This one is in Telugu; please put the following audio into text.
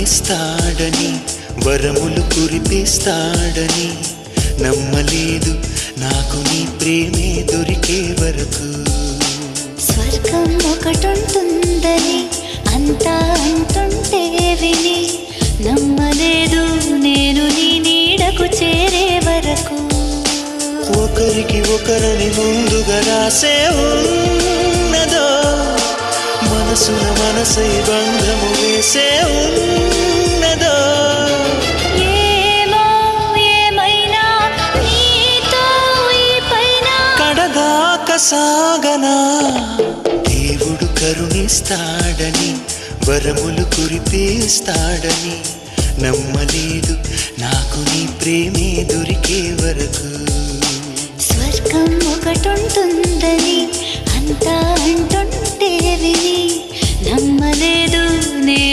కరుణిస్తాడని వరములు కురిపిస్తాడని నమ్మలేదు నాకు నీ ప్రేమే దొరికే వరకు. స్వర్గం ఒకటుంటుందని అంతా అంటుంటే విని నమ్మలేదు నేను నీ నీడకు చేరే వరకు. ఒకరికి ఒకరని ముందుగా రాసే ఉన్నదో మనసున మనసై బంధము వేసే ఉన్నదో. ఏమో ఏమైనా నీతో ఈ పైన కడదాకా సాగనా దేవుడు కరుణిస్తాడని వరములు కురిపిస్తాడని నమ్మలేదు నాకు నీ ప్రేమే దొరికే వరకు. స్వర్గం ఒకటుంటుందని అంతా అంటుంటే విని నమ్మలేదు నేను